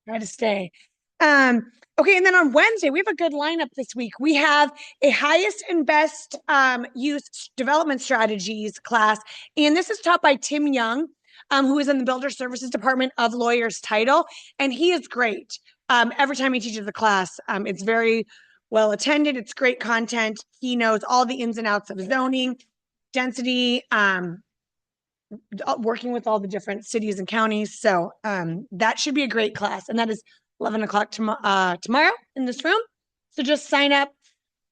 Try to stay. Okay, and then on Wednesday, we have a good lineup this week. We have a highest and best use development strategies class, and this is taught by Tim Young, who is in the Builder Services Department of Lawyers Title, and he is great. Every time he teaches the class, it's very well attended. It's great content. He knows all the ins and outs of zoning, density, working with all the different cities and counties. So that should be a great class. And that is 11 o'clock tomorrow in this room. So just sign up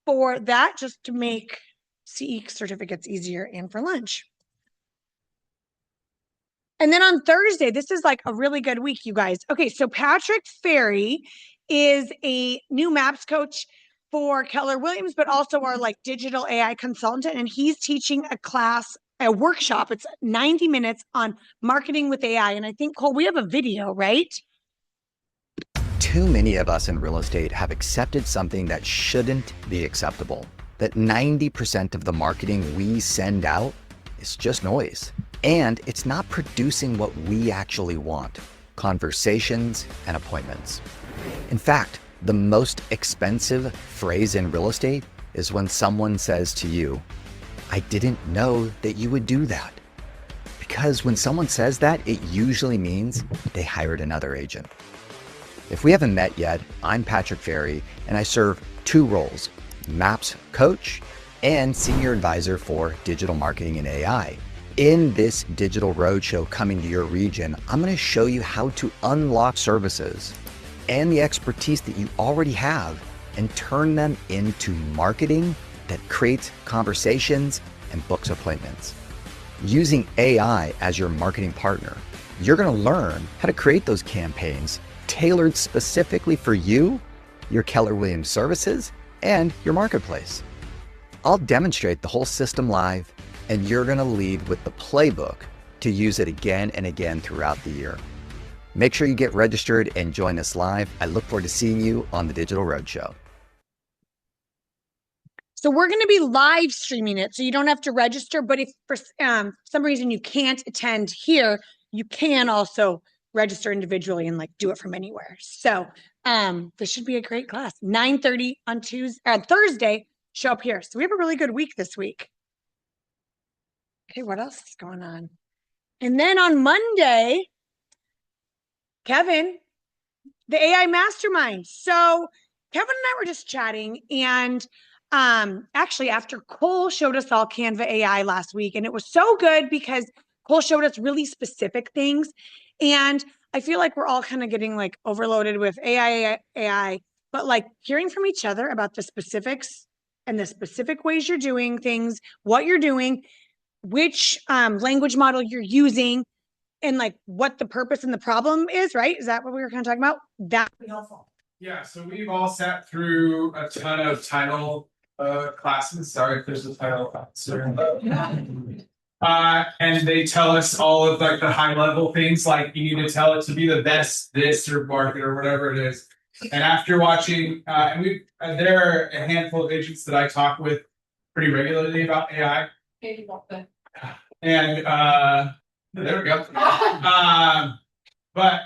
for that just to make CE certificates easier and for lunch. And then on Thursday, this is like a really good week, you guys. Okay, so Patrick Ferry is a new maps coach for Keller Williams, but also our like digital AI consultant. And he's teaching a workshop. It's 90 minutes on marketing with AI. And I think, Cole, we have a video, right? Too many of us in real estate have accepted something that shouldn't be acceptable. That 90% of the marketing we send out is just noise. And it's not producing what we actually want, conversations and appointments. In fact, the most expensive phrase in real estate is when someone says to you, "I didn't know that you would do that." Because when someone says that, it usually means they hired another agent. If we haven't met yet, I'm Patrick Ferry, and I serve two roles, Maps Coach and Senior Advisor for Digital Marketing and AI. In this digital roadshow coming to your region, I'm going to show you how to unlock services and the expertise that you already have and turn them into marketing that creates conversations and books appointments. Using AI as your marketing partner, you're going to learn how to create those campaigns tailored specifically for you, your Keller Williams services, and your marketplace. I'll demonstrate the whole system live, and you're going to leave with the playbook to use it again and again throughout the year. Make sure you get registered and join us live. I look forward to seeing you on the Digital Roadshow. So we're going to be live streaming it, so you don't have to register. But if for some reason you can't attend here, you can also register individually and like do it from anywhere. So this should be a great class. 9:30 on Thursday. Show up here. So we have a really good week this week. Okay, what else is going on? And then on Monday, Kevin, the AI Mastermind. So Kevin and I were just chatting, and actually after Cole showed us all Canva AI last week, and it was so good because Cole showed us really specific things. And I feel like we're all kind of getting like overloaded with AI, but like hearing from each other about the specifics and the specific ways you're doing things, what you're doing, which language model you're using, and like what the purpose and the problem is, right? Is that what we were kind of talking about? That would be helpful. Yeah, so we've all sat through a ton of title classes. Sorry if there's a title class. And they tell us all of like the high level things, like you need to tell it to be the best this or market or whatever it is. And after watching, there are a handful of agents that I talk with pretty regularly about AI. And there we go. But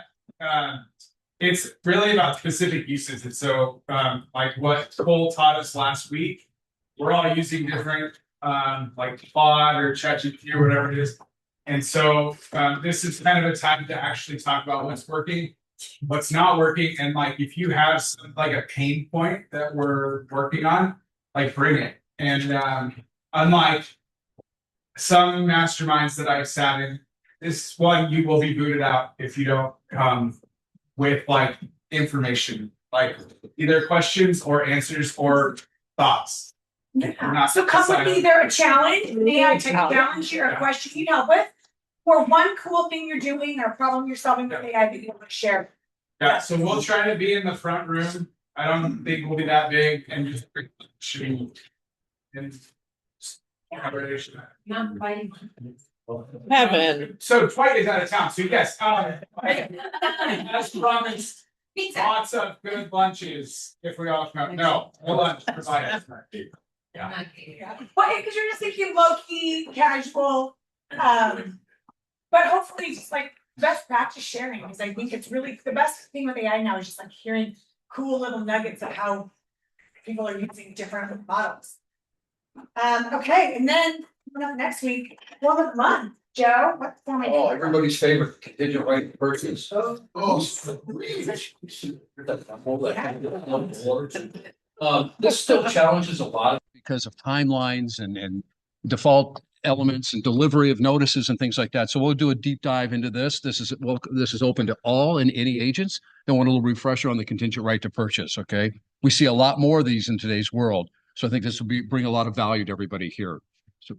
it's really about specific uses. And so like what Cole taught us last week, we're all using different like Claude or ChatGPT or whatever it is. And so this is kind of a time to actually talk about what's working, what's not working. And like if you have some, like a pain point that we're working on, like bring it. And unlike some masterminds that I've sat in, this one you will be booted out if you don't come with like information, like either questions or answers or thoughts. Yeah. So come with either a challenge, an AI type challenge, or a question you help with, or one cool thing you're doing or problem you're solving with AI that you want to share. Yeah, so we'll try to be in the front room. I don't think we'll be that big, and just shooting in collaboration. Heaven. So Dwight is out of town, so yes, as promised, lots of good lunches if we all come. No lunch provided. Yeah. But because you're just thinking low key, casual, but hopefully just like best practice sharing, because I think it's really the best thing with AI now is just like hearing cool little nuggets of how people are using different models. Okay, and then coming up next week, well, the month, Joe, what's for me? Oh, everybody's favorite contingent right to purchase. This still challenges a lot because of timelines and default elements and delivery of notices and things like that. So we'll do a deep dive into this. This is open to all and any agents that want a little refresher on the contingent right to purchase. Okay, we see a lot more of these in today's world, so I think this will bring a lot of value to everybody here. So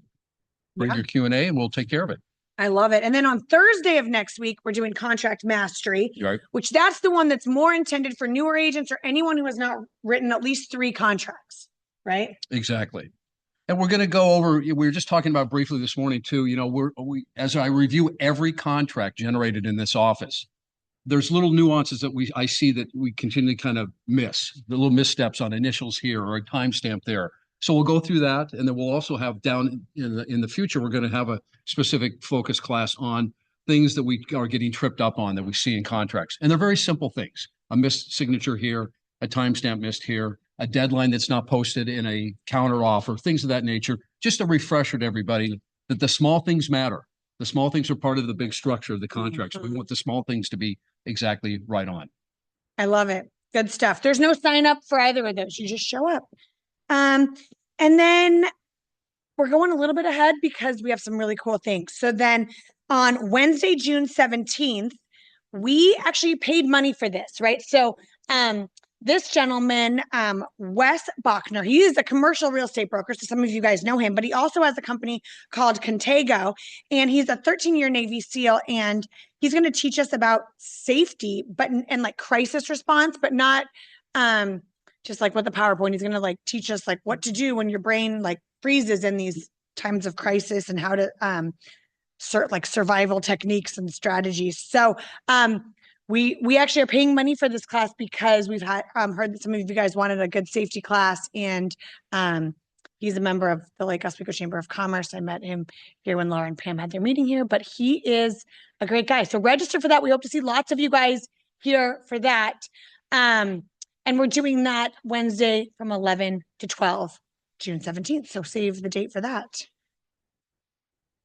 bring your Q&A and we'll take care of it. I love it. And then on Thursday of next week, we're doing contract mastery, Right. which that's the one that's more intended for newer agents or anyone who has not written at least 3 contracts, right? Exactly. And we're going to go over, we were just talking about briefly this morning too, you know, as I review every contract generated in this office, there's little nuances that I see that we continually kind of miss, the little missteps on initials here or a timestamp there. So we'll go through that, and then we'll also have down in the future, we're going to have a specific focus class on things that we are getting tripped up on that we see in contracts. And they're very simple things. A missed signature here, a timestamp missed here, a deadline that's not posted in a counter offer, things of that nature. Just a refresher to everybody that the small things matter. The small things are part of the big structure of the contract. So we want the small things to be exactly right on. I love it. Good stuff. There's no sign up for either of those. You just show up. And then we're going a little bit ahead because we have some really cool things. So then on Wednesday, June 17th, we actually paid money for this, right? So this gentleman, Wes Bachner, he is a commercial real estate broker. So some of you guys know him, but he also has a company called Contago, and he's a 13-year Navy SEAL, and he's going to teach us about safety, but and like crisis response, but not just like with the PowerPoint. He's going to like teach us like what to do when your brain like freezes in these times of crisis and how to like survival techniques and strategies. So we actually are paying money for this class because we've had heard that some of you guys wanted a good safety class, and he's a member of the Lake Oswego Chamber of Commerce. I met him here when Laura and Pam had their meeting here, but he is a great guy. So register for that. We hope to see lots of you guys here for that. And we're doing that Wednesday from 11 to 12, June 17th. So save the date for that.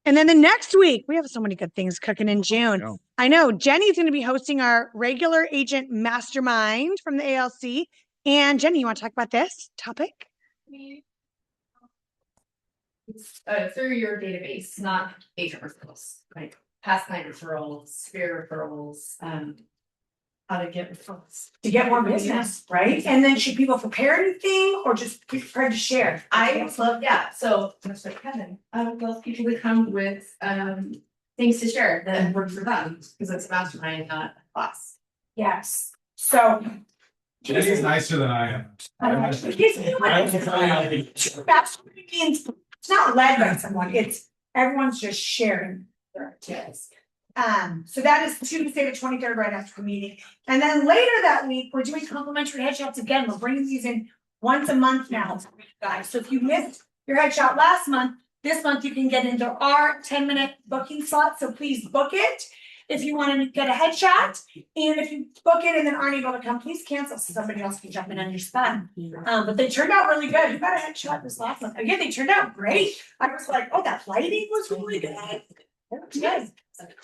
And then the next week, we have so many good things cooking in June. Yeah. I know Jenny's going to be hosting our regular agent mastermind from the ALC. And Jenny, you want to talk about this topic? It's through your database, not agent referrals, like past client referrals, sphere referrals, how to get referrals. To get more business, right? And then should people prepare anything or just be prepared to share? I would love, yeah, so that's what Kevin, I would love people to come with things to share that work for them, because it's a mastermind, not a class. Yes. So Jenny's nicer than I am. mastermind means it's not led by someone, it's everyone's just sharing their ideas. So that is Tuesday the 23rd, right after the meeting. And then later that week, we're doing complimentary headshots again. We're bringing these in once a month now, guys. So if you missed your headshot last month, this month you can get into our 10-minute booking slot. So please book it if you want to get a headshot. And if you book it and then aren't able to come, please cancel so somebody else can jump in on your spot. But they turned out really good. You got a headshot this last month. Again, they turned out great. I was like, oh, that lighting was really good. Yes.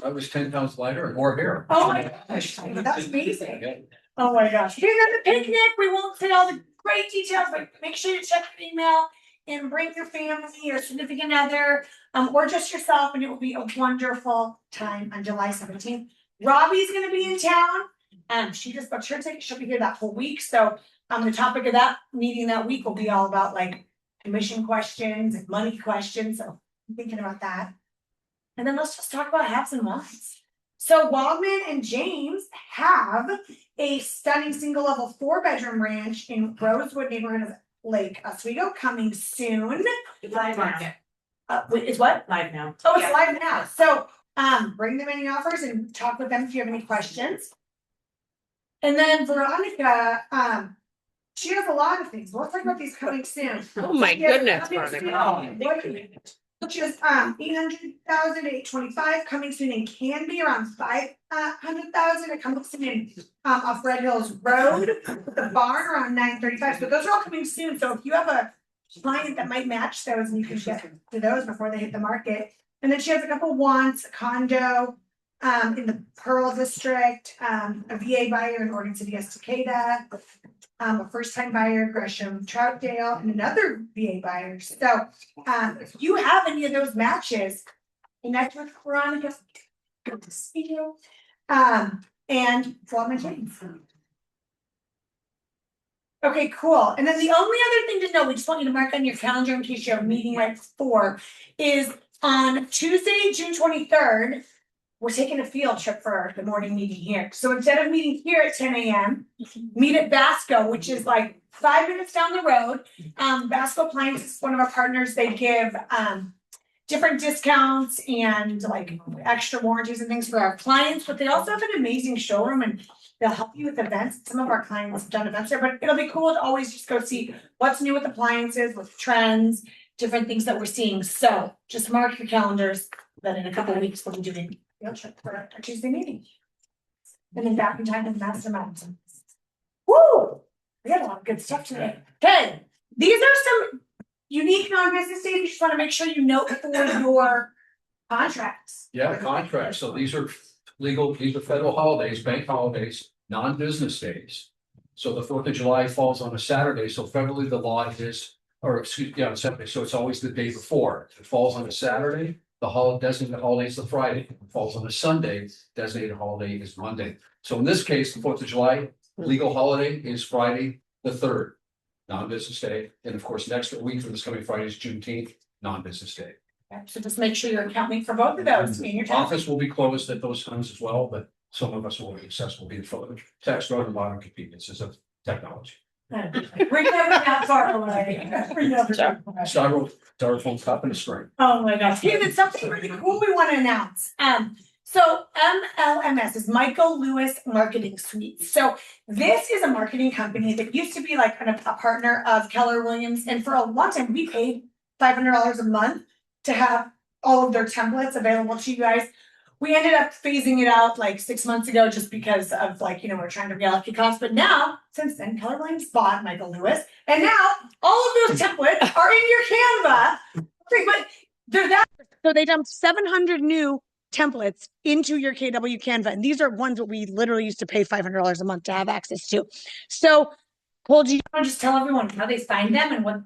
I was 10 pounds lighter and more hair. Oh my gosh, that's amazing. Oh my gosh. Here's at the picnic. We won't say all the great details, but make sure you check your email and bring your family or significant other, or just yourself, and it will be a wonderful time on July 17th. Robbie's gonna be in town. She just booked her ticket. She'll be here that whole week. So the topic of that meeting that week will be all about like commission questions and money questions. So I'm thinking about that. And then let's just talk about haves and whats. So Waldman and James have a stunning single level 4-bedroom ranch in Rosewood neighborhood of Lake Oswego coming soon. Live now. It's what? Live now. Oh, it's live now. So bring them any offers and talk with them if you have any questions. And then Veronica, she has a lot of things. We'll talk about these coming soon. Oh my goodness, Veronica. which is 800,000 to 825, coming soon in Canby around 500,000. It comes soon in off Red Hills Road, the barn around 935. So those are all coming soon. So if you have a client that might match those, and you can get to those before they hit the market. And then she has a couple wants, a condo in the Pearl District, a VA buyer in Oregon City, Estacada, a first-time buyer, Gresham, Troutdale, and another VA buyer. So if you have any of those matches, connect with Veronica. Good to see you. And follow my chains. Okay, cool. And then the only other thing to know, we just want you to mark on your calendar in case you have a meeting right before, is on Tuesday, June 23rd, we're taking a field trip for the morning meeting here. So instead of meeting here at 10 a.m., meet at Basco, which is like 5 minutes down the road. Basco Appliance is one of our partners. They give different discounts and like extra warranties and things for our clients, but they also have an amazing showroom and they'll help you with events. Some of our clients have done events there, but it'll be cool to always just go see what's new with appliances, with trends, different things that we're seeing. So just mark your calendars that in a couple of weeks we'll be doing field trip for our Tuesday meeting. And then back in time to the mastermind. Woo! We had a lot of good stuff today. Okay, these are some unique non-business days. You just want to make sure you note for your contracts. Yeah, contracts. So these are legal, these are federal holidays, bank holidays, non-business days. So the 4th of July falls on a Saturday, so federally the law is, or excuse me, on Saturday, so it's always the day before. If it falls on a Saturday, the designated holiday is the Friday. If it falls on a Sunday, designated holiday is Monday. So in this case, the 4th of July, legal holiday is Friday the 3rd, non-business day. And of course, next week for this coming Friday is Juneteenth, non-business day. Okay, so just make sure you're accounting for both of those in your tax. Office will be closed at those times as well, but some of us will be accessible via phone. Text or other modern conveniences of technology. We're never that far away. We're never that far away. Styrofoam cup and a string. Oh my gosh. Hey, there's something really cool we want to announce. So MLMS is Michael Lewis Marketing Suite. So this is a marketing company that used to be like a partner of Keller Williams. And for a long time, we paid $500 a month to have all of their templates available to you guys. We ended up phasing it out like 6 months ago just because of like, we're trying to reallocate costs. But now, since then, Keller Williams bought Michael Lewis. And now all of those templates are in your Canva. But they're that. So they dumped 700 new templates into your KW Canva. And these are ones that we literally used to pay $500 a month to have access to. So, Cole, do you want to just tell everyone how they find them and what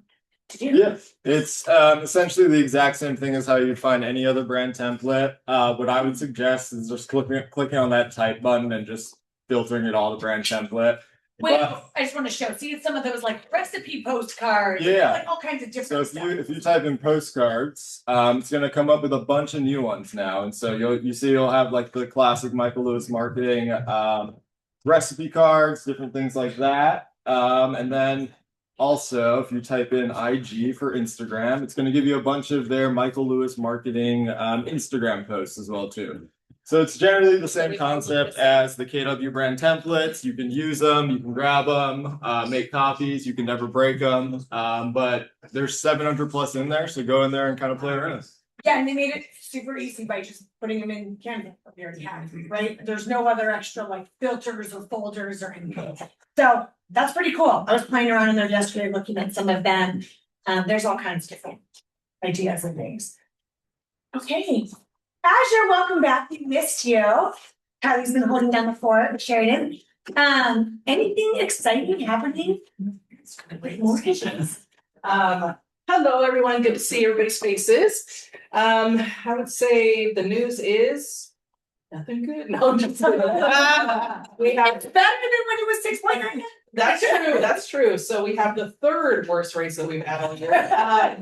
to do? Yeah, it's essentially the exact same thing as how you'd find any other brand template. What I would suggest is just clicking on that type button and just filtering it all to brand template. Wait, I just want to show. See, it's some of those like recipe postcards. Yeah. Like all kinds of different So if you type in postcards, it's gonna come up with a bunch of new ones now. And so you'll have like the classic Michael Lewis marketing recipe cards, different things like that. And then also, if you type in IG for Instagram, it's going to give you a bunch of their Michael Lewis marketing Instagram posts as well too. So it's generally the same concept as the KW brand templates. You can use them, you can grab them, make copies. You can never break them. But there's 700 plus in there, so go in there and kind of play around. Yeah, and they made it super easy by just putting them in Canva. We already have, right? There's no other extra like filters or folders or anything. So that's pretty cool. I was playing around in there yesterday, looking at some of them. There's all kinds of different ideas and things. Okay, Azure, welcome back. We missed you. Kylie's been holding down the fort with Sheridan. Anything exciting happening? Hello, everyone. Good to see everybody's faces. I would say the news is nothing good. No, I'm just kidding. We have It's better than when it was 6.9. that's true. That's true. So we have the third worst race that we've had all year. I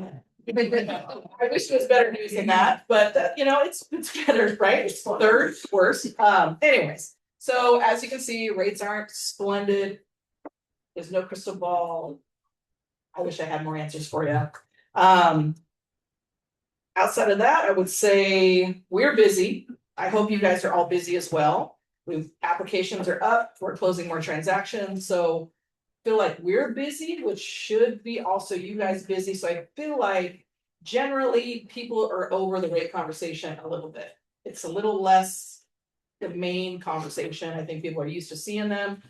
wish it was better news than that, but it's better, right? It's third worst. Anyways, so as you can see, rates aren't splendid. There's no crystal ball. I wish I had more answers for you. Outside of that, I would say we're busy. I hope you guys are all busy as well. Applications are up. We're closing more transactions. So I feel like we're busy, which should be also you guys busy. So I feel like generally people are over the rate conversation a little bit. It's a little less the main conversation. I think people are used to seeing them.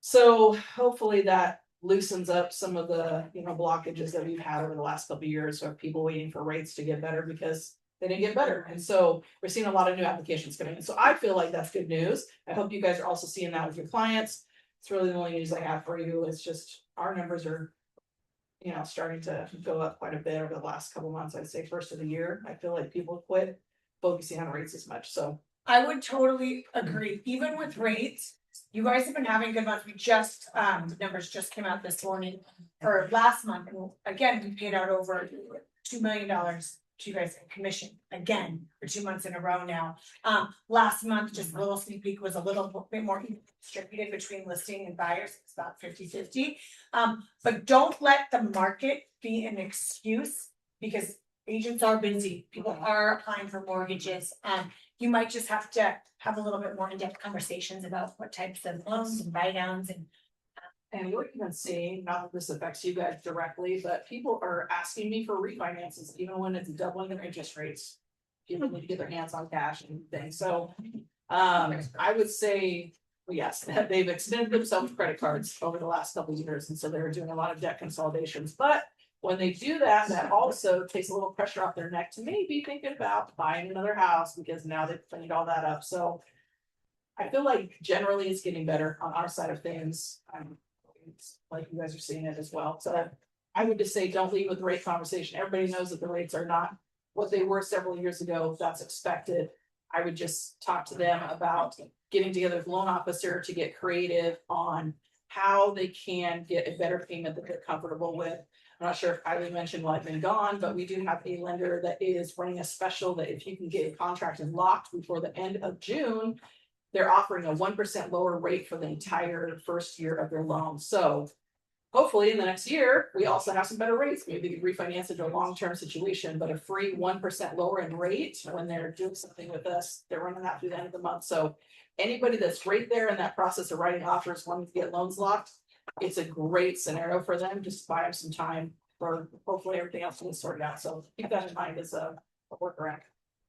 So hopefully that loosens up some of the, blockages that we've had over the last couple of years of people waiting for rates to get better because they didn't get better. And so we're seeing a lot of new applications coming in. So I feel like that's good news. I hope you guys are also seeing that with your clients. It's really the only news I have for you. It's just our numbers are, starting to go up quite a bit over the last couple months. I'd say first of the year. I feel like people quit focusing on rates as much. So I would totally agree. Even with rates, you guys have been having good months. We just, numbers just came out this morning for last month. And again, we paid out over $2 million to you guys in commission again for 2 months in a row now. Last month, just a little sneak peek, was a little bit more distributed between listing and buyers. It's about 50-50. But don't let the market be an excuse because agents are busy. People are applying for mortgages. You might just have to have a little bit more in-depth conversations about what types of loans and buy downs and we're even seeing, not that this affects you guys directly, but people are asking me for refinances, even when it's doubling their interest rates. People need to get their hands on cash and things. So I would say, yes, they've extended themselves credit cards over the last couple of years. And so they're doing a lot of debt consolidations. But when they do that, that also takes a little pressure off their neck to maybe thinking about buying another house because now they've cleaned all that up. So I feel like generally it's getting better on our side of things. It's like you guys are seeing it as well. So I would just say don't leave with the rate conversation. Everybody knows that the rates are not what they were several years ago. That's expected. I would just talk to them about getting together with a loan officer to get creative on how they can get a better payment that they're comfortable with. I'm not sure if Kylie mentioned while I've been gone, but we do have a lender that is running a special that if you can get a contract and locked before the end of June, they're offering a 1% lower rate for the entire first year of their loan. So hopefully in the next year, we also have some better rates. Maybe they can refinance into a long-term situation, but a free 1% lower in rate when they're doing something with us, they're running that through the end of the month. So anybody that's right there in that process of writing offers, wanting to get loans locked, it's a great scenario for them. Just buy them some time for hopefully everything else will sort out. So keep that in mind as a workaround.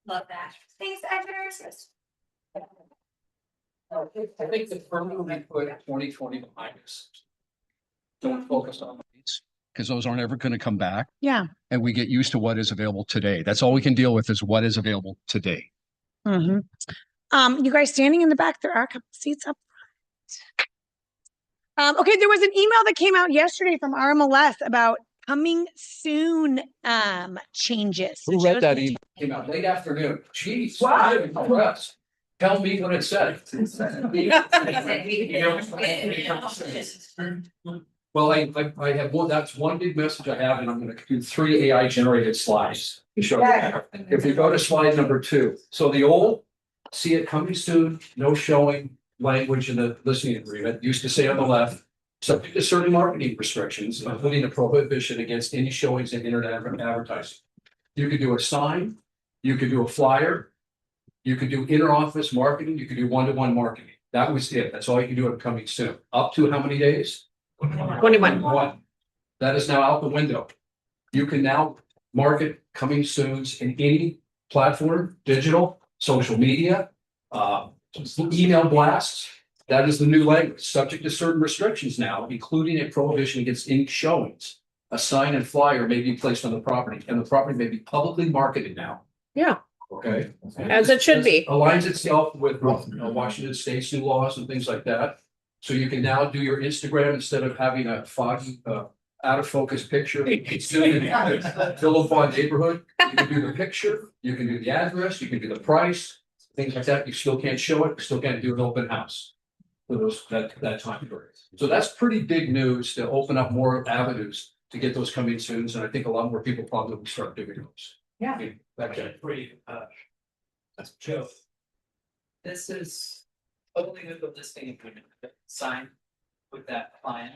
love that. Thanks, editors. I think the further we put 2020 behind us, don't focus on these because those aren't ever going to come back. Yeah. And we get used to what is available today. That's all we can deal with is what is available today. Mm-hmm. You guys standing in the back, there are a couple seats up front. Okay, there was an email that came out yesterday from RMLS about coming soon changes. Who read that email? Came out late afternoon. Jeez. Wow. Tell me what it said. Well, I have one, that's one big message I have, and I'm going to do 3 AI generated slides to show you. If we go to slide number 2, so the old see it coming soon, no showing language in the listening agreement used to say on the left, subject to certain marketing restrictions, including a prohibition against any showings in internet advertising. You could do a sign, you could do a flyer, you could do inter-office marketing, you could do one-to-one marketing. That was it. That's all you can do at coming soon. Up to how many days? 21. That is now out the window. You can now market coming soons in any platform, digital, social media, email blasts. That is the new language, subject to certain restrictions now, including a prohibition against any showings. A sign and flyer may be placed on the property, and the property may be publicly marketed now. Yeah. Okay. As it should be. Aligns itself with Washington State's new laws and things like that. So you can now do your Instagram instead of having a foggy, out of focus picture. Still in Philip neighborhood. You can do the picture, you can do the address, you can do the price, things like that. You still can't show it, you still can't do an open house for that time period. So that's pretty big news to open up more avenues to get those coming soon. And I think a lot more people probably will start doing those. Yeah. Okay. That's Joe. This is opening up the listing agreement signed with that client.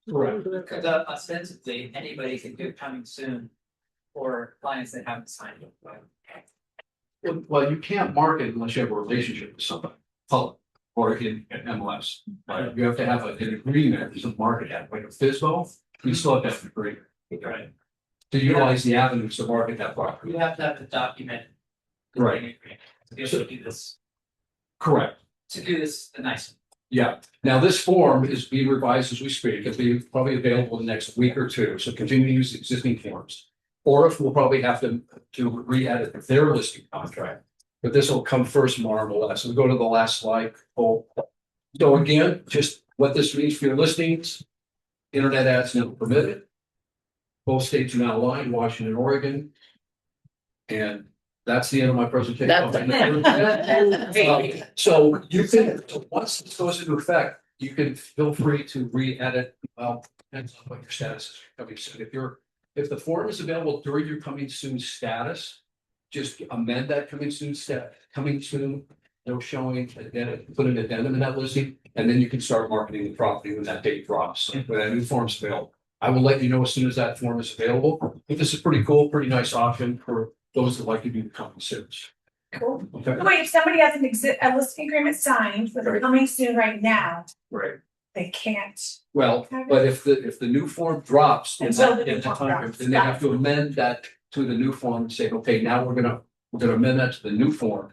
Correct. Because ostensibly anybody can do coming soon for clients that haven't signed it. Well, you can't market unless you have a relationship with somebody, public or in MLS. Right? You have to have an agreement to market that. Like a FISBO, you still have to have an agreement. Right. to utilize the avenues to market that property. You have to have the document. Right. To be able to do this, Correct. the nice. Yeah. Now, this form is being revised as we speak. It'll be probably available in the next week or two. So continue to use existing forms. Or if we'll probably have to re-edit their listing contract. But this will come first more or less. So we go to the last slide. Oh. So again, just what this means for your listings. Internet ads now permitted. Both states are now aligned, Washington, Oregon. And that's the end of my presentation. So you can, so once this goes into effect, you can feel free to re-edit. Well, depends on what your status is coming soon. If the form is available during your coming soon status, just amend that coming soon, no showing, then put an addendum in that listing, and then you can start marketing the property when that date drops, when that new form's available. I will let you know as soon as that form is available. But this is pretty cool, pretty nice option for those that like to do the coming soon. Cool. Okay. Wait, if somebody has a listing agreement signed, but they're coming soon right now, Right. they can't. Well, but if the new form drops in Until that, the new in form time, drops. then they have to amend that to the new form and say, okay, now we're gonna amend that to the new form.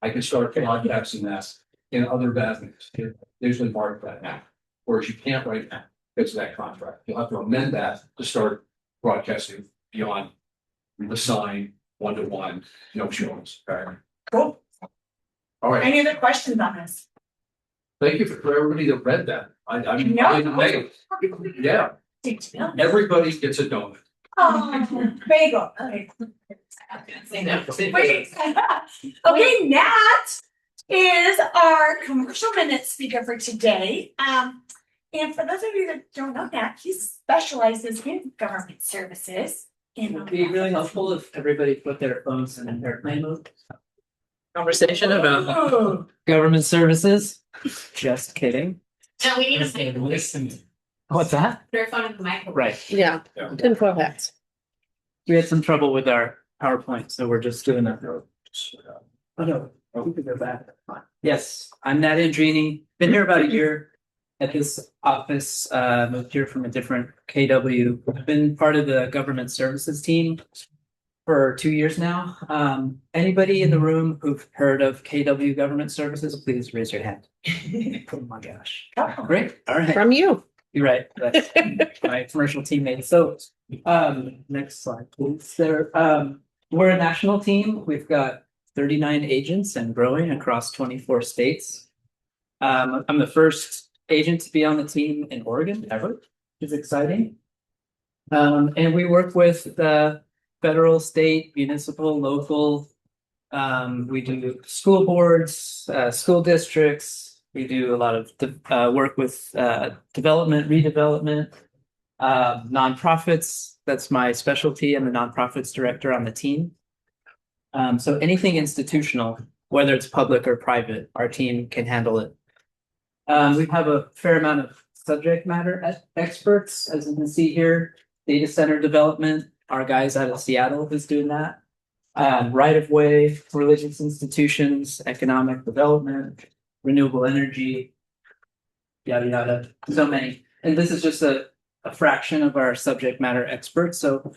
I can start broadcasting that in other avenues. Usually mark that now, whereas you can't right now because of that contract. You'll have to amend that to start broadcasting beyond the sign, 1-to-1, no showings. Okay. Cool. All right. Any other questions on this? Thank you for everybody that read that. No. Yeah, Did you know? everybody gets a donut. Oh, bagel. Okay. Wait. Okay, Nat is our commercial minutes speaker for today. And for those of you that don't know Nat, he specializes in government services. It would be really helpful if everybody put their phones in airplane mode. Conversation about government services. Just kidding. No, we need to Listen. What's that? Their phone in the microphone. Right. Yeah, tinfoil hats. We had some trouble with our PowerPoint, so we're just doing that. Oh, no, we could go back. Yes, I'm Nat Andrini. Been here about a year at this office, moved here from a different KW. I've been part of the government services team for 2 years now. Anybody in the room who've heard of KW Government Services, please raise your hand. Oh my gosh. Great. All right. From you. You're right. That's my commercial teammate. So, next slide, please. We're a national team. We've got 39 agents and growing across 24 states. I'm the first agent to be on the team in Oregon ever, which is exciting. And we work with the federal, state, municipal, local. We do school boards, school districts. We do a lot of work with development, redevelopment, nonprofits. That's my specialty. I'm the nonprofits director on the team. So anything institutional, whether it's public or private, our team can handle it. We have a fair amount of subject matter experts, as you can see here. Data center development, our guys out of Seattle who's doing that. Right of way, religious institutions, economic development, renewable energy, yada yada, so many. And this is just a fraction of our subject matter experts. So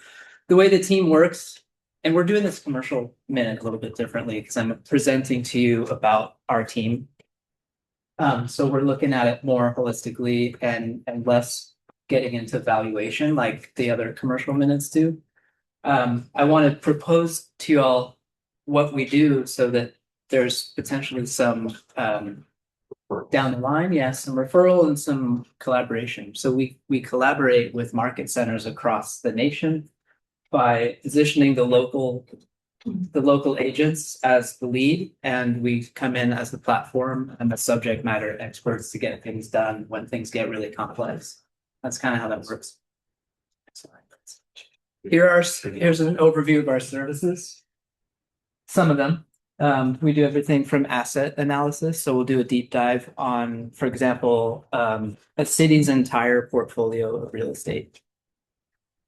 the way the team works, and we're doing this commercial minute a little bit differently because I'm presenting to you about our team. So we're looking at it more holistically and less getting into valuation like the other commercial minutes do. I want to propose to you all what we do so that there's potentially some down the line, some referral and some collaboration. So we collaborate with market centers across the nation by positioning the local agents as the lead, and we come in as the platform and the subject matter experts to get things done when things get really complex. That's kind of how that works. Here's an overview of our services. Some of them. We do everything from asset analysis. So we'll do a deep dive on, for example, a city's entire portfolio of real estate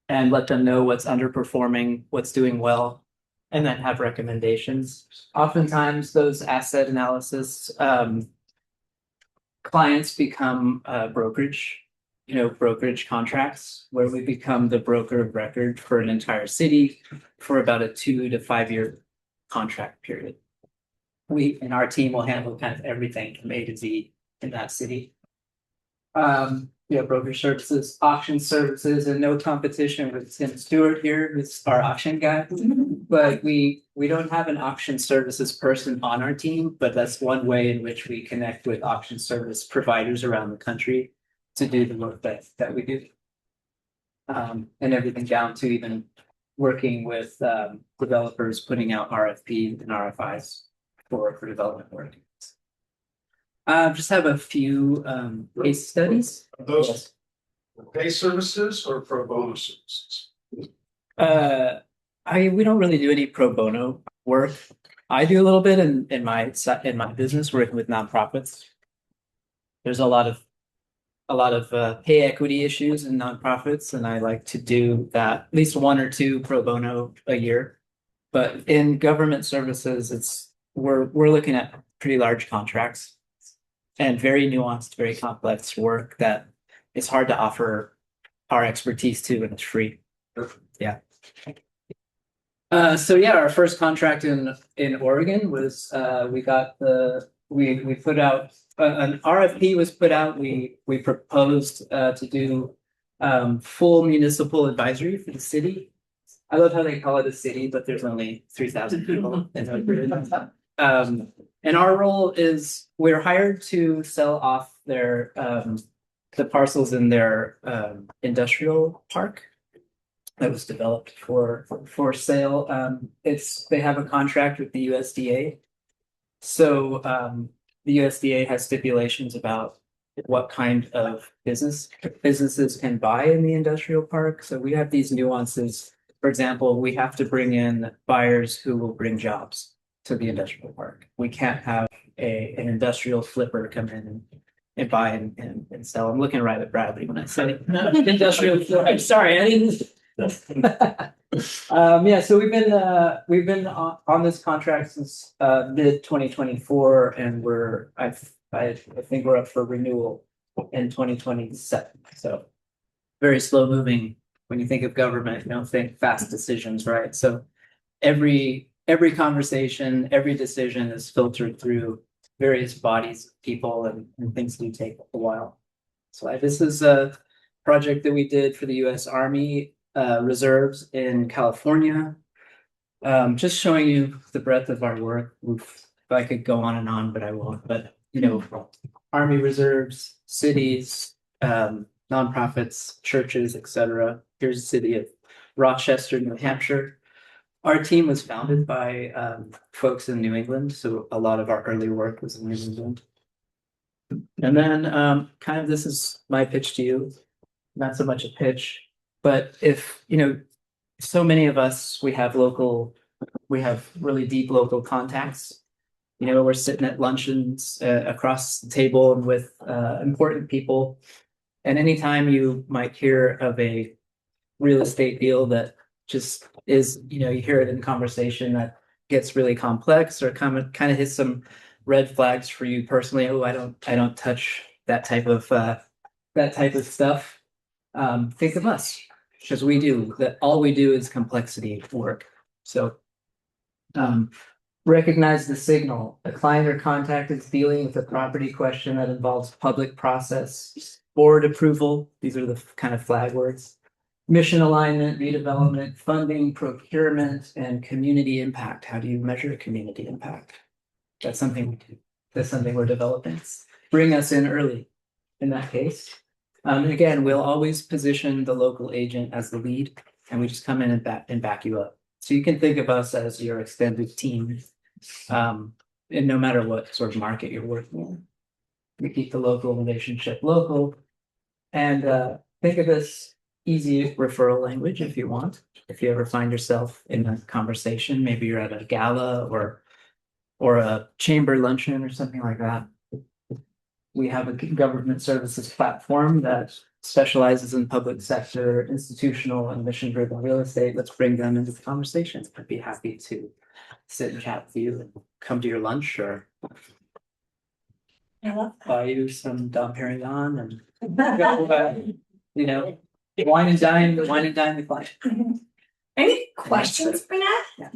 and let them know what's underperforming, what's doing well, and then have recommendations. Oftentimes those asset analysis clients become brokerage brokerage contracts where we become the broker of record for an entire city for about a 2 to 5 year contract period. We and our team will handle kind of everything from A to Z in that city. Broker services, auction services, and no competition with Tim Stewart here, who's our auction guy. But we don't have an auction services person on our team, but that's one way in which we connect with auction service providers around the country to do the work that we do. And everything down to even working with developers putting out RFPs and RFIs for development work. Just have a few case studies. Are those pay services or pro bono services? We don't really do any pro bono work. I do a little bit in my business working with nonprofits. There's a lot of pay equity issues in nonprofits, and I like to do that at least 1 or 2 pro bono a year. But in government services, we're looking at pretty large contracts and very nuanced, very complex work that it's hard to offer our expertise to, and it's free. Yeah. Our first contract in Oregon was we put out an RFP was put out. We proposed to do full municipal advisory for the city. I love how they call it a city, but there's only 3,000 people in Oregon. And our role is we're hired to sell off their the parcels in their industrial park that was developed for sale. They have a contract with the USDA. So the USDA has stipulations about what kind of businesses can buy in the industrial park. So we have these nuances. For example, we have to bring in buyers who will bring jobs to the industrial park. We can't have an industrial flipper come in and buy and sell. I'm looking right at Bradley when I say industrial flipper. I'm sorry, I didn't. So we've been on this contract since mid 2024, and I think we're up for renewal in 2027. So very slow moving. When you think of government, you don't think fast decisions, right? So every conversation, every decision is filtered through various bodies of people, and things do take a while. So this is a project that we did for the U.S. Army reserves in California. Just showing you the breadth of our work. If I could go on and on, but I won't. But Army reserves, cities, nonprofits, churches, etc. Here's the city of Rochester, New Hampshire. Our team was founded by folks in New England, so a lot of our early work was in New England. And then this is my pitch to you. Not so much a pitch, but if so many of us, we have really deep local contacts. We're sitting at luncheons across the table and with important people. And anytime you might hear of a real estate deal that just is, you hear it in conversation that gets really complex or kind of hits some red flags for you personally. Oh, I don't touch that type of stuff. Think of us, because we do that. All we do is complexity work. So recognize the signal. A client or contact is dealing with a property question that involves public process, board approval. These are the kind of flag words. Mission alignment, redevelopment, funding, procurement, and community impact. How do you measure community impact? That's something we do. That's something we're developing. Bring us in early in that case. And again, we'll always position the local agent as the lead, and we just come in and back you up. So you can think of us as your extended team, and no matter what sort of market you're working in. We keep the local relationship local, and think of this easy referral language if you want. If you ever find yourself in a conversation, maybe you're at a gala or a chamber luncheon or something like that. We have a government services platform that specializes in public sector, institutional, and mission-driven real estate. Let's bring them into the conversation. I'd be happy to sit and chat with you and come to your lunch or. I love buy you some Dom Perignon and go, you know, wine and dine the client. that. Any questions for Nat?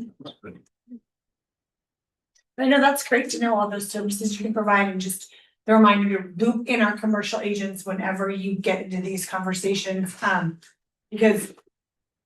I know that's great to know all those services you can provide and just the reminder to loop in our commercial agents whenever you get into these conversations. Because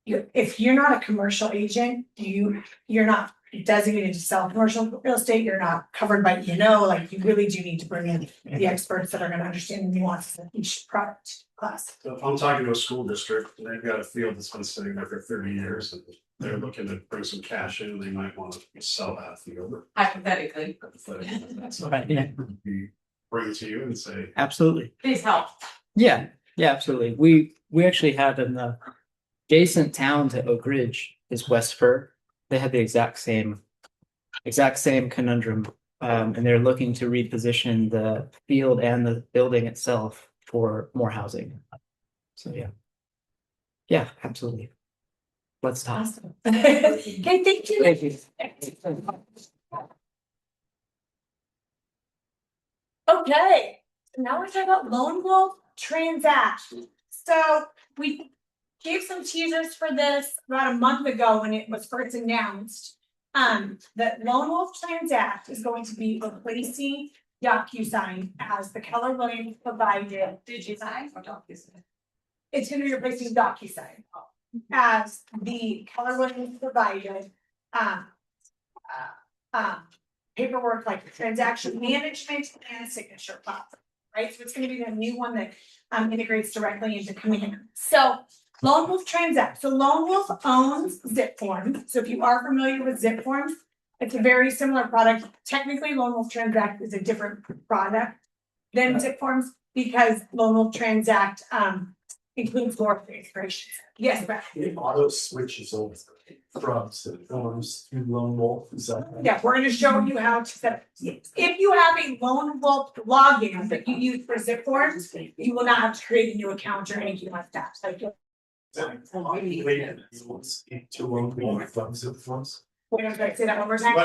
if you're not a commercial agent, you're not designated to sell commercial real estate, you're not covered by like you really do need to bring in the experts that are gonna understand the nuances of each product class. So if I'm talking to a school district, and they've got a field that's been sitting there for 30 years and they're looking to bring some cash in, they might want to sell that field. Hypothetically. That's Right, yeah. we bring it to you and say, Absolutely. Please help. Yeah, absolutely. We actually had in the adjacent town to Oak Ridge is West Fir. They had the exact same conundrum. And they're looking to reposition the field and the building itself for more housing. So yeah. Yeah, absolutely. Let's talk. Awesome. Okay, thank you. Thank you. Okay, so now we're talking about Lone Wolf Transact. So we gave some teasers for this about a month ago when it was first announced. That Lone Wolf Transact is going to be replacing DocuSign as the Keller Williams provided. DigiSign or DocuSign? It's gonna be replacing DocuSign as the Keller Williams provided. Paperwork like transaction management and signature platform, right? So it's gonna be the new one that integrates directly into Command. So Lone Wolf Transact. So Lone Wolf owns Zip Forms. So if you are familiar with Zip Forms, it's a very similar product. Technically, Lone Wolf Transact is a different product than Zip Forms because Lone Wolf Transact includes more integrations. Yes, Brett. it auto switches over from Zip Forms to Lone Wolf. Is that? Yeah, we're gonna show you how to set up. If you have a Lone Wolf login that you use for Zip Forms, you will not have to create a new account or anything like that. Like, To Lone Wolf from Zip Forms. we're gonna say that one more time.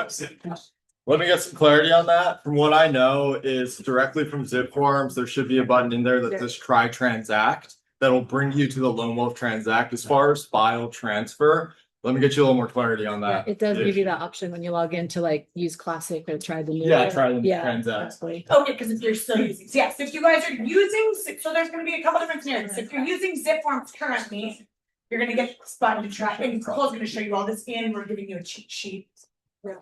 Let me get some clarity on that. From what I know is directly from Zip Forms, there should be a button in there that says try transact. That'll bring you to the Lone Wolf Transact. As far as file transfer, let me get you a little more clarity on that. It does give you that option when you log in to like use classic or try the new. Yeah, try the Yeah, transact. absolutely. Okay, because if you're still using, yes, if you guys are using, so there's gonna be a couple different scenarios. If you're using Zip Forms currently, you're gonna get this button to try, and Cole's gonna show you all this and we're giving you a cheat sheet. If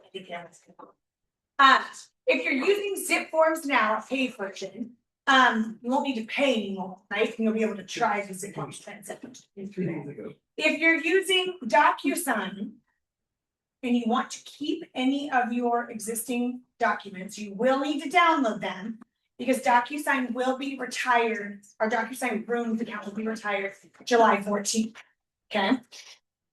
you're using Zip Forms now, a paid version, you won't need to pay anymore, right? And you'll be able to try the Zip Forms transact. If you're using DocuSign and you want to keep any of your existing documents, you will need to download them because DocuSign will be retired. Our DocuSign Rooms account will be retired July 14th. Okay.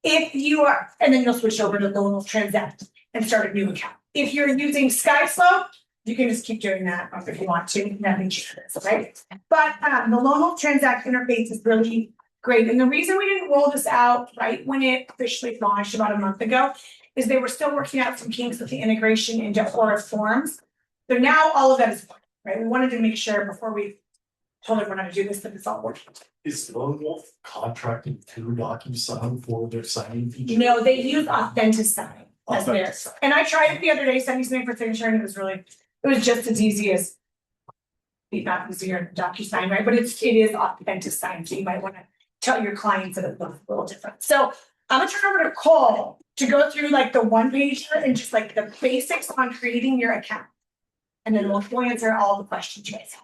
If you are, and then you'll switch over to Lone Wolf Transact and start a new account. If you're using SkySlope, you can just keep doing that if you want to, nothing changes, right? But the Lone Wolf Transact interface is really great. And the reason we didn't roll this out right when it officially launched about a month ago is they were still working out some kinks with the integration into Aura Forms. So now all of that is right. We wanted to make sure before we told everyone how to do this that it's all working. Is Lone Wolf contracting to DocuSign for their signing feature? No, they use Authenticsign as theirs. And I tried it the other day, sending something for signature, and it was just as easy as not easier than DocuSign, right? But it is Authenticsign, so you might want to tell your clients that it's a little different. So I'm gonna turn over to Cole to go through like the one pager and just like the basics on creating your account. And then we'll answer all the questions you guys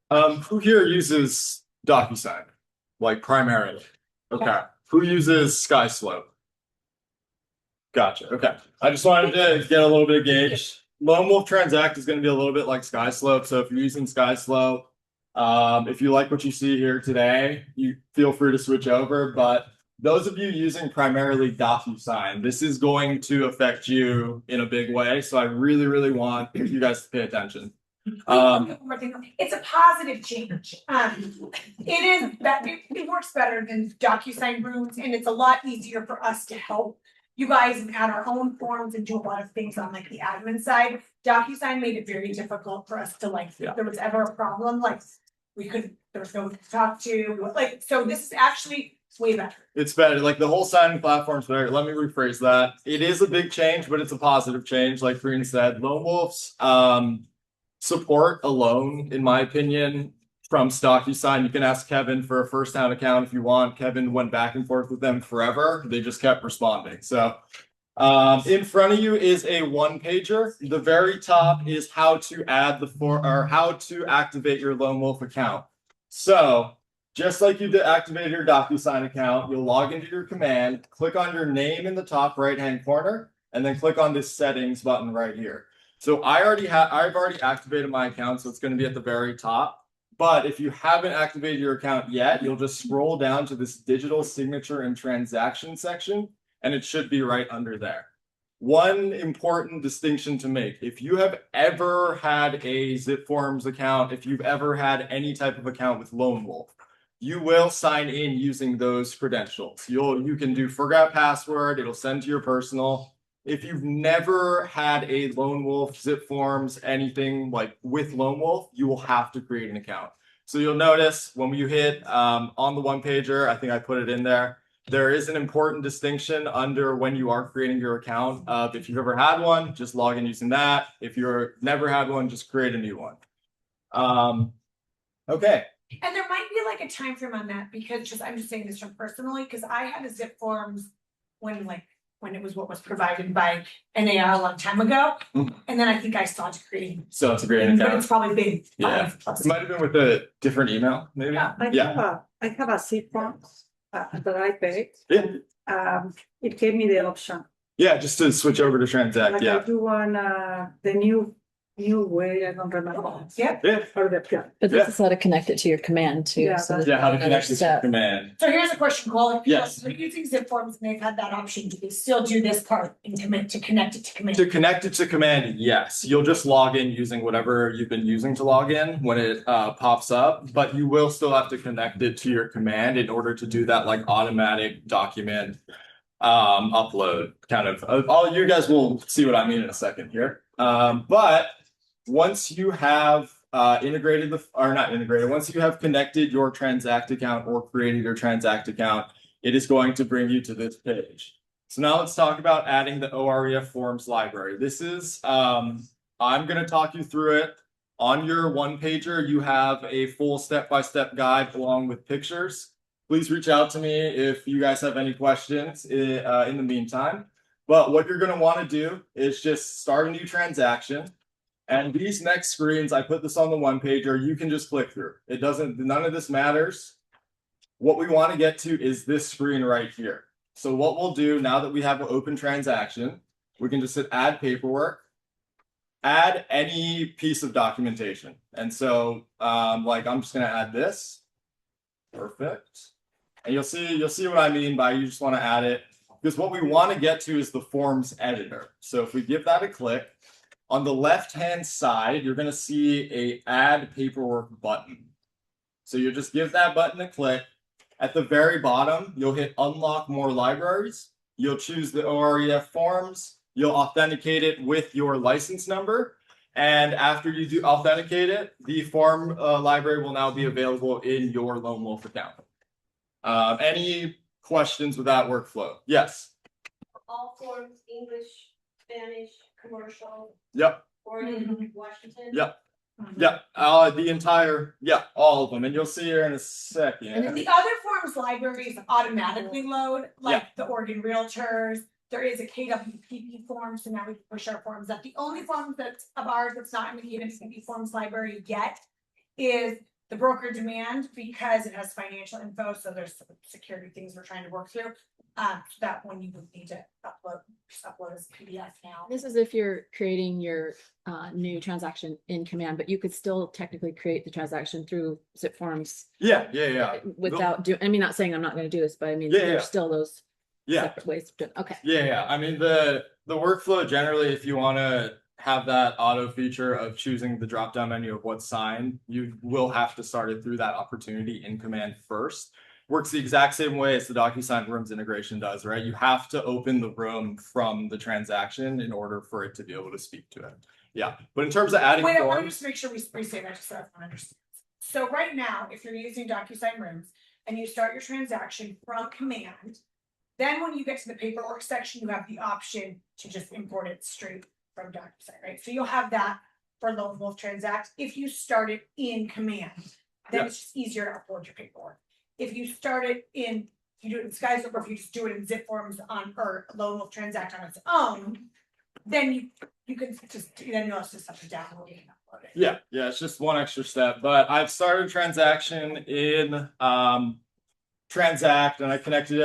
have. Who here uses DocuSign? Like primarily? Okay. Who uses SkySlope? Gotcha. Okay. I just wanted to get a little bit of gauge. Lone Wolf Transact is going to be a little bit like SkySlope. So if you're using SkySlope, if you like what you see here today, you feel free to switch over. But those of you using primarily DocuSign, this is going to affect you in a big way. So I really, really want you guys to pay attention. It's a positive change. It is that it works better than DocuSign Rooms, and it's a lot easier for us to help you guys and add our own forms and do a lot of things on like the admin side. DocuSign made it very difficult for us to like, if there was ever a problem, like, there was no one to talk to, like, so this is actually way better. It's better. Like the whole signing platform's better. Let me rephrase that. It is a big change, but it's a positive change. Like Karina said, Lone Wolf's support alone, in my opinion, from DocuSign. You can ask Kevin for a first town account if you want. Kevin went back and forth with them forever. They just kept responding. So in front of you is a one pager. The very top is how to add how to activate your Lone Wolf account. So just like you activated your DocuSign account, you'll log into your command, click on your name in the top right-hand corner, and then click on this settings button right here. So I've already activated my account, so it's going to be at the very top. But if you haven't activated your account yet, you'll just scroll down to this digital signature and transaction section, and it should be right under there. One important distinction to make: if you have ever had a Zip Forms account, if you've ever had any type of account with Lone Wolf, you will sign in using those credentials. You can do forgot password, it'll send to your personal. If you've never had a Lone Wolf, Zip Forms, anything like with Lone Wolf, you will have to create an account. So you'll notice when you hit on the one pager, I think I put it in there, there is an important distinction under when you are creating your account. If you've ever had one, just log in using that. If you've never had one, just create a new one. Okay. And there might be like a time frame on that, because I'm just saying this from personally, because I had a Zip Forms when it was what was provided by NAR a long time ago. And then I think I started creating. So it's a great account. But it's probably been 5+. It might have been with a different email, maybe. Yeah, I have a Zip Forms that I paid. Yeah. It gave me the option. Yeah, just to switch over to Transact. Like Yeah. I do want the new way, I don't remember. Yeah. Yeah. But this is how to connect it to your command too. Yeah, so that's- Yeah, how to another connect it to step. command. So here's a question, Cole. If people Yes. are using Zip Forms and they've had that option, do they still do this part and to connect it to command? To connect it to command, yes. You'll just log in using whatever you've been using to log in when it pops up, but you will still have to connect it to your command in order to do that like automatic document upload kind of. All you guys will see what I mean in a second here. But once you have once you have connected your Transact account or created your Transact account, it is going to bring you to this page. So now let's talk about adding the OREF forms library. This is, I'm going to talk you through it. On your one pager, you have a full step-by-step guide along with pictures. Please reach out to me if you guys have any questions in the meantime. But what you're going to want to do is just start a new transaction. And these next screens, I put this on the one pager, you can just click through. None of this matters. What we want to get to is this screen right here. So what we'll do now that we have an open transaction, we can just hit add paperwork, add any piece of documentation. And so like I'm just going to add this. Perfect. And you'll see what I mean by you just want to add it, because what we want to get to is the forms editor. So if we give that a click, on the left-hand side, you're going to see a add paperwork button. So you just give that button a click. At the very bottom, you'll hit unlock more libraries. You'll choose the OREF forms. You'll authenticate it with your license number. And after you do authenticate it, the form library will now be available in your Lone Wolf account. Any questions with that workflow? Yes. All forms, English, Spanish, commercial. Yep. Oregon, Washington. Yep. Yep. All of them. And you'll see here in a second. And then the other forms libraries automatically load, like the Oregon Realtors. There is a KWPP form, so now we can push our forms up. The only form that's of ours that's not in the KWPP forms library yet is the broker demand, because it has financial info. So there's some security things we're trying to work through. So that one you would need to upload as PDF now. This is if you're creating your new transaction in command, but you could still technically create the transaction through Zip Forms. Yeah. Without I mean, not saying I'm not going to do this, but I mean, Yeah, there's still those separate ways to do it. Okay. Yeah. I mean, the workflow generally, if you want to have that auto feature of choosing the drop-down menu of what's signed, you will have to start it through that opportunity in command first. Works the exact same way as the DocuSign Rooms integration does, right? You have to open the room from the transaction in order for it to be able to speak to it. Yeah, but in terms of adding Wait, I want to forms, just make sure we say that just so everyone understands. So right now, if you're using DocuSign Rooms and you start your transaction from command, then when you get to the paperwork section, you have the option to just import it straight from DocuSign, right? So you'll have that for Lone Wolf Transact. If you start it in command, then it's just easier to upload your paperwork. If you start it in, if you do it in SkySoap, or if you just do it in zip forms on, or Lone Wolf Transact on its own, then you can just, then you'll just have to download it and upload it. yeah, it's just one extra step. But I've started a transaction in Transact, and I connected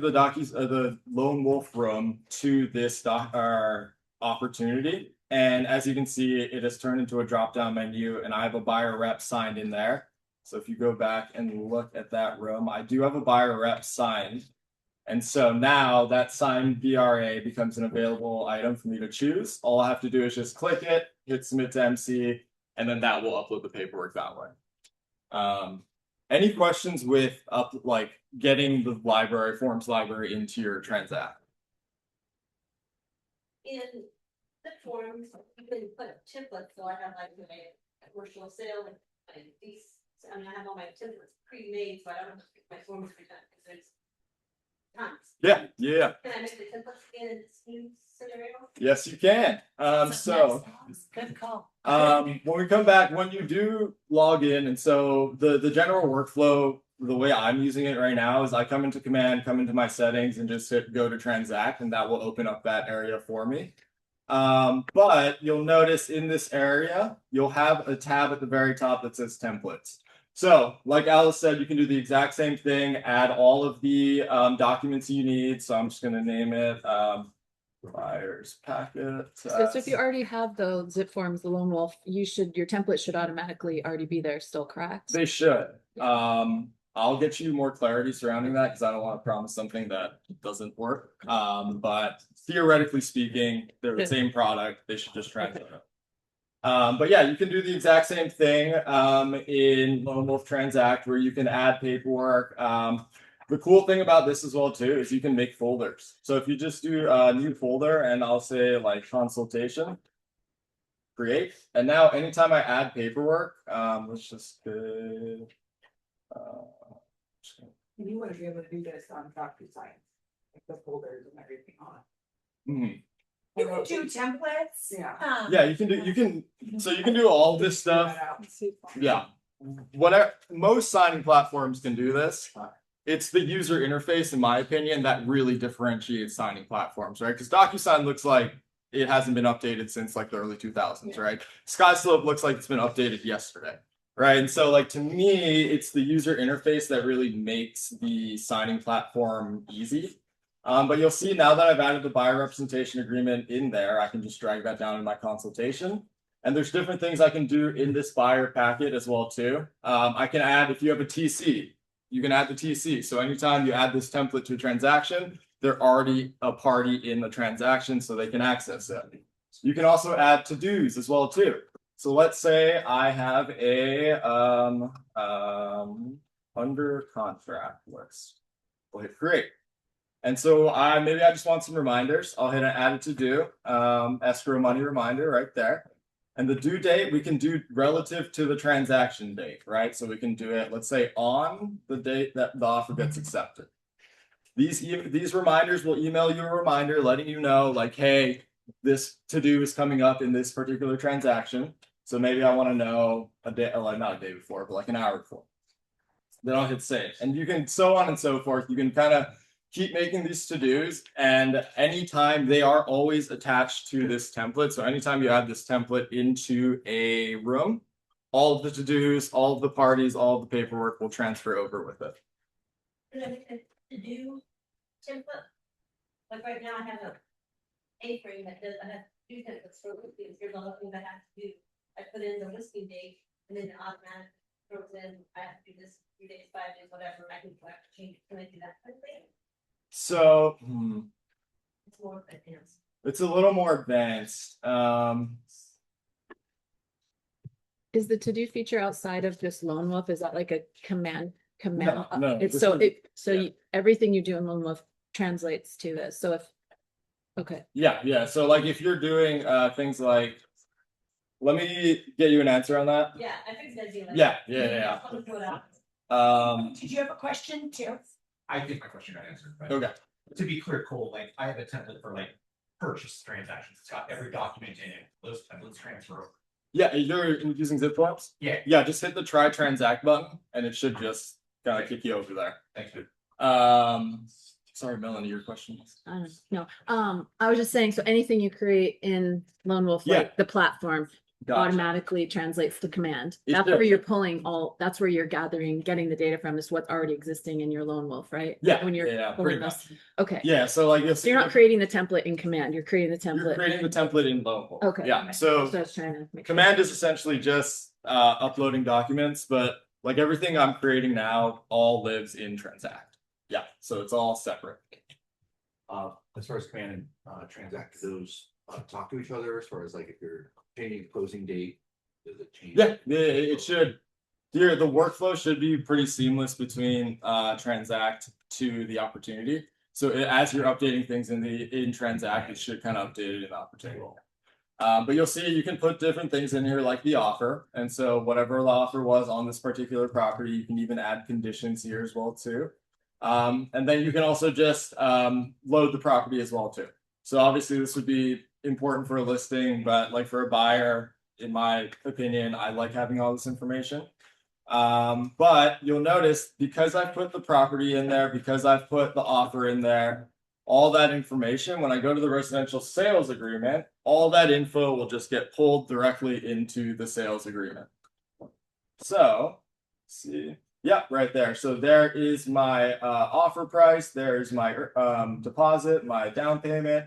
the Lone Wolf room to this opportunity. And as you can see, it has turned into a drop-down menu, and I have a buyer rep signed in there. So if you go back and look at that room, I do have a buyer rep signed. And so now that signed BRA becomes an available item for me to choose. All I have to do is just click it, hit submit to MC, and then that will upload the paperwork that way. Any questions with getting the forms library into your Transact? In the forms, you can put templates, so I have like my commercial sale and these, I mean, I have all my templates pre-made, so I don't have to pick my forms every time, because there's tons. Yeah. Can I make the templates in this new scenario? Yes, you can. So Good call. when we come back, when you do log in, and so the general workflow, the way I'm using it right now is I come into command, come into my settings, and just hit go to transact, and that will open up that area for me. But you'll notice in this area, you'll have a tab at the very top that says templates. So like Alice said, you can do the exact same thing, add all of the documents you need. So I'm just going to name it buyer's packet. So if you already have the zip forms, the Lone Wolf, your template should automatically already be there still, correct? They should. I'll get you more clarity surrounding that because I don't want to promise something that doesn't work. But theoretically speaking, they're the same product. They should just translate it. But yeah, you can do the exact same thing in Lone Wolf Transact where you can add paperwork. The cool thing about this as well too is you can make folders. So if you just do a new folder and I'll say like consultation, create, and now anytime I add paperwork, let's just go. You want to be able to do this on DocuSign, like the folders and everything on it. Mm-hmm. You can do templates. Yeah. Yeah, you can do all of this stuff. Yeah. Whatever, most signing platforms can do this. It's the user interface, in my opinion, that really differentiates signing platforms, right? Because DocuSign looks like it hasn't been updated since like the early 2000s, right? SkySlope looks like it's been updated yesterday, right? And so like to me, it's the user interface that really makes the signing platform easy. But you'll see now that I've added the buyer representation agreement in there, I can just drag that down in my consultation. And there's different things I can do in this buyer packet as well too. I can add, if you have a TC, you can add the TC. So anytime you add this template to a transaction, they're already a party in the transaction so they can access it. You can also add to-dos as well too. So let's say I have a under contract list. We'll hit create. And so maybe I just want some reminders. I'll hit an add a to-do, escrow money reminder right there. And the due date we can do relative to the transaction date, right? So we can do it, let's say, on the date that the offer gets accepted. These reminders will email you a reminder letting you know, like, hey, this to-do is coming up in this particular transaction. So maybe I want to know a day, like not a day before, but like an hour before. Then I'll hit save. And you can so on and so forth. You can kind of keep making these to-dos, and anytime they are always attached to this template. So anytime you add this template into a room, all of the to-dos, all of the parties, all of the paperwork will transfer over with it. And then a to-do template, like right now I have a A-frame that does, I have two templates for listings. Here's all the things I have to do. I put in the listing date and then it automatically throws in, I have to do this 3 days, 5 days, whatever. I can change it. Can I do that quickly? So It's more advanced. it's a little more advanced. Is the to-do feature outside of just Lone Wolf? Is that like a command? No, It's this everything you do in Lone Wolf translates to this. So if, okay. Yeah. So like if you're doing things like let me get you an answer on that. Yeah, I think that's the. Yeah. Did you have a question too? I think my question got answered, but Okay. to be clear, Cole, like I have a template for like purchase transactions. It's got every document in it. Those templates transfer over. Yeah, you're using zip forms? Yeah. Yeah, just hit the try transact button and it should just kind of kick you over there. Thank you. Sorry, Melanie, your question. I don't know. I was just saying, so anything you create in Lone Wolf, Yeah. like the platform, Gotcha. automatically translates to command. It That's should. where you're pulling that's where you're getting the data from is what's already existing in your Lone Wolf, right? Yeah, When you're yeah, pulling pretty this. much. Okay. Yeah, so like So you're not creating the template in command, you're creating the template. You're creating the template in Lone Wolf. Okay. Yeah, so I was trying to make sure. command is essentially just uploading documents, but like everything I'm creating now all lives in Transact. Yeah, so it's all separate. As far as command and transact, do those talk to each other as far as like if you're changing closing date, does it change? Yeah, it should. The workflow should be pretty seamless between Transact to the opportunity. So as you're updating things in Transact, it should kind of update it in opportunity. But you'll see you can put different things in here like the offer. And so whatever the offer was on this particular property, you can even add conditions here as well too. And then you can also just load the property as well too. So obviously this would be important for a listing, but like for a buyer, in my opinion, I like having all this information. But you'll notice because I've put the property in there, because I've put the offer in there, all that information, when I go to the residential sales agreement, all that info will just get pulled directly into the sales agreement. So, let's see. Yeah, right there. So there is my offer price, there's my deposit, my down payment,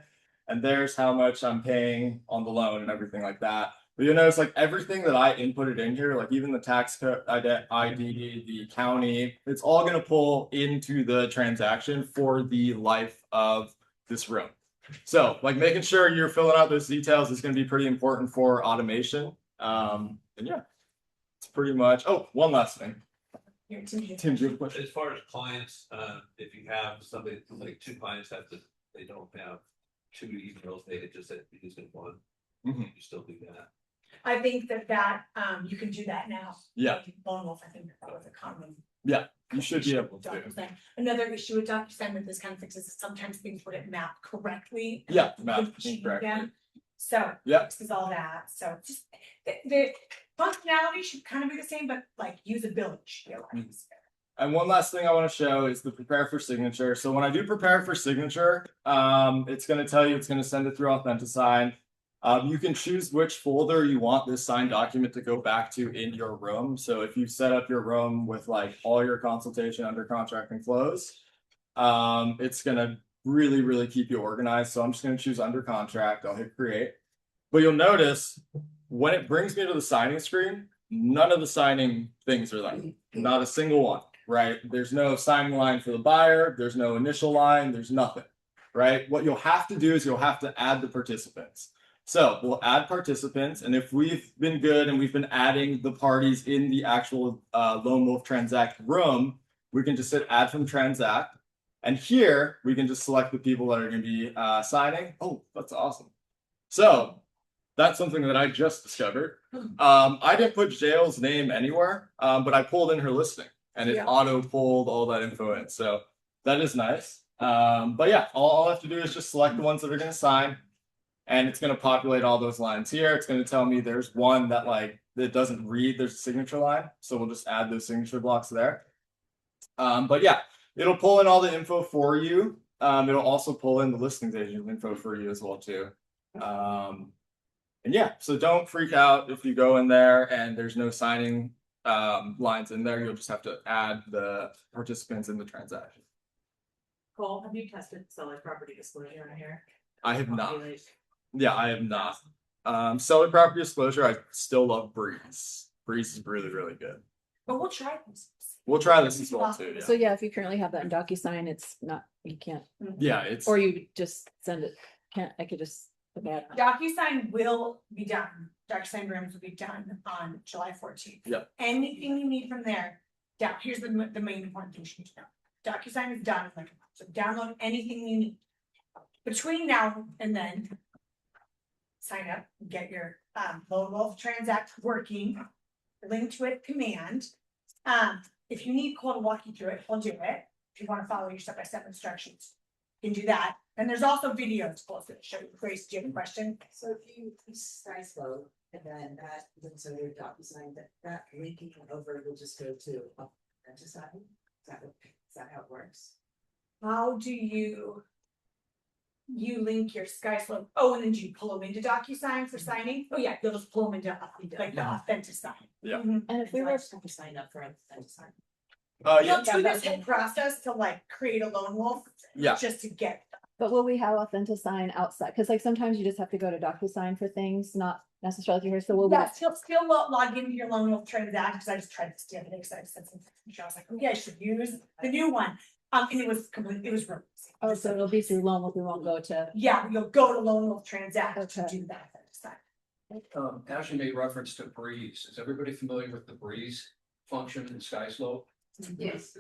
and there's how much I'm paying on the loan and everything like that. But you'll notice like everything that I inputted in here, like even the tax code ID, the county, it's all going to pull into the transaction for the life of this room. So like making sure you're filling out those details is going to be pretty important for automation. And yeah, it's pretty much. Oh, one last thing. Tim, do you have a question? As far as clients, if you have somebody like two clients they don't have two emails, they just said using one. Mm-hmm. You still do that. I think that you can do that now. Yeah. Like Lone Wolf, I think that was a common. Yeah, you should be able to. DocuSign. Another issue with DocuSign with this kind of fixes is sometimes things wouldn't map correctly. Yeah, You map can cheat correctly. again. So Yeah. this is all that. So just the functionality should kind of be the same, but like usability should be a lot easier. And one last thing I want to show is the prepare for signature. So when I do prepare for signature, it's going to tell you it's going to send it through Authentisign. You can choose which folder you want this signed document to go back to in your room. So if you set up your room with like all your consultation, under contract, and close, it's going to really keep you organized. So I'm just going to choose under contract. I'll hit create. But you'll notice when it brings me to the signing screen, none of the signing things are there. Not a single one, right? There's no signing line for the buyer. There's no initial line. There's nothing, right? What you'll have to do is you'll have to add the participants. So we'll add participants, and if we've been good and we've been adding the parties in the actual Lone Wolf Transact room, we can just hit add from Transact. And here we can just select the people that are going to be signing. Oh, that's awesome. So that's something that I just discovered. I didn't put Jail's name anywhere, but I pulled in her listing and it auto pulled all that info in. So that is nice. But yeah, all I have to do is just select the ones that are going to sign. And it's going to populate all those lines here. It's going to tell me there's one that that doesn't read. There's a signature line. So we'll just add those signature blocks there. But yeah, it'll pull in all the info for you. It'll also pull in the listings agent info for you as well too. And yeah, so don't freak out if you go in there and there's no signing lines in there. You'll just have to add the participants in the transaction. Cole, have you tested seller property disclosure in here? I have not. Yeah, I have not. Seller property disclosure, I still love Breeze. Breeze is really good. But we'll try this. We'll try this as well too. Yeah. So yeah, if you currently have that in DocuSign, it's not, you can't. Yeah, it's. Or you just send it, I could just put that. DocuSign will be done. DocuSign grams will be done on July 14th. Yep. Anything you need from there, here's the main important thing you need to know. DocuSign is done in like a month. So download anything you need. Between now and then, sign up, get your Lone Wolf Transact working, link to it command. If you need Cole to walk you through it, he'll do it. If you want to follow your step-by-step instructions, you can do that. And there's also videos close to show you. Grace, do you have a question? So if you slice load and then that, then so your DocuSign, that linking over will just go to DocuSign? Is that how it works? How do you link your SkySlope? Oh, and then do you pull them into DocuSign for signing? Oh yeah, you'll just pull them into like the authentic sign. Yeah. Mhm. And if we So I were, just have to sign up for DocuSign. You'll do this whole process to like create a Lone Wolf. Yeah. Just to get. but will we have Authentisign outside? Cause like sometimes you just have to go to DocuSign for things, not necessarily here. So will we? Yes, he'll still log into your Lone Wolf Transact, because I just tried this the other day, because I said something. I was like, oh yeah, I should use the new one. And it was really easy. Oh, so it'll be through Lone Wolf, we won't go to. Yeah, you'll go to Lone Wolf Transact to Okay. do that. Ashley made reference to Breeze. Is everybody familiar with the Breeze function in SkySlope? Yes.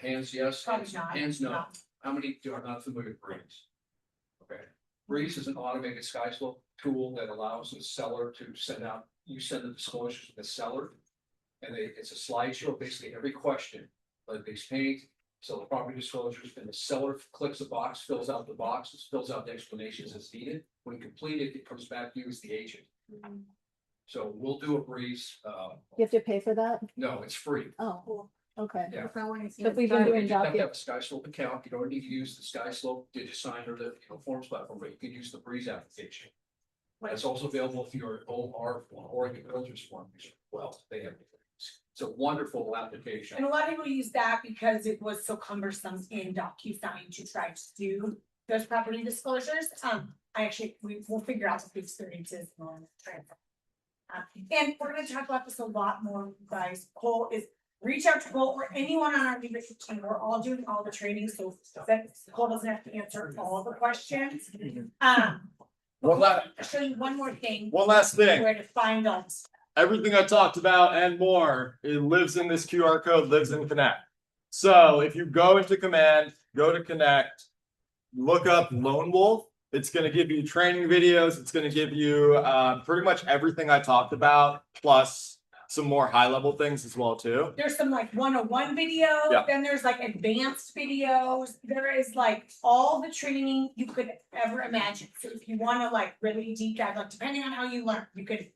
Hands, yes. Probably not. Hands, no. How many are not familiar with Breeze? Okay. Breeze is an automated SkySlope tool that allows the seller to send out, you send the disclosures to the seller. And it's a slideshow, basically every question, like base paint, so the property disclosures, and the seller clicks a box, fills out the box, fills out the explanations as needed. When completed, it comes back to you as the agent. So we'll do a Breeze, You have to pay for that? no, it's free. Oh, cool. Okay. Yeah. So if we've been doing You have to Docu, have a SkySlope account, you don't need to use the SkySlope DigiSign or the Forms platform, but you can use the Breeze application. It's also available if you're our Oregon Realtors form as well, they have. It's a wonderful application. And a lot of people use that because it was so cumbersome in DocuSign to try to do those property disclosures. We'll figure out what the experience is on the transfer. And we're gonna talk about this a lot more, guys. Cole is, reach out to Cole or anyone on our leadership team. We're all doing all the training, so that Cole doesn't have to answer all the questions. I'll show you one more thing. One last thing. Where to find us. Everything I talked about and more, it lives in this QR code, lives in Connect. So if you go into Command, go to Connect, look up Lone Wolf, it's going to give you training videos. It's going to give you pretty much everything I talked about, plus some more high level things as well too. There's some like 101 videos, Yeah. Then there's like advanced videos. There is like all the training you could ever imagine. So if you want to like really deep dive, like depending on how you learn, you could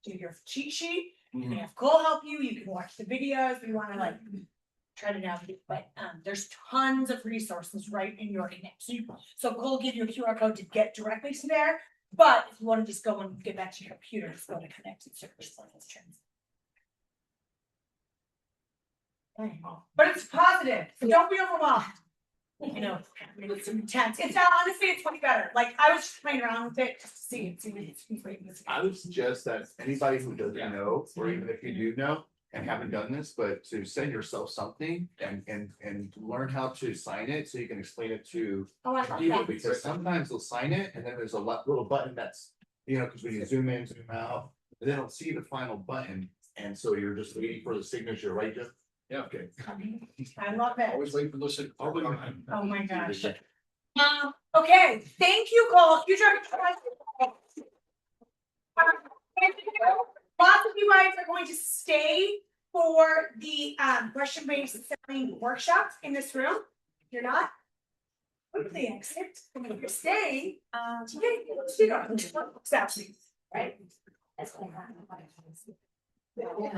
do your cheat sheet. You can have Cole help you. You can watch the videos. If you want to like try to navigate, but there's tons of resources right in your Connect. So Cole will give you a QR code to get directly to there. But if you want to just go and get back to your computer, just go to Connect and search for this trends. But it's positive, so don't be overwhelmed. You know, it's intense. It's honestly, it's way better. Like I was just playing around with it just to see it. I would suggest that anybody who doesn't know, or even if you do know and haven't done this, but to send yourself something and learn how to sign it so you can explain it to Oh, I love people, that. because sometimes they'll sign it and then there's a little button that's, because when you zoom in, zoom out, they don't see the final button. And so you're just waiting for the signature, right? Just, yeah, okay. I love it. Always wait for those. Oh my gosh. Okay, thank you, Cole. You drive lots of you guys are going to stay for the question-based selling workshops in this room. If you're not, quickly exit. And if you're staying, right? That's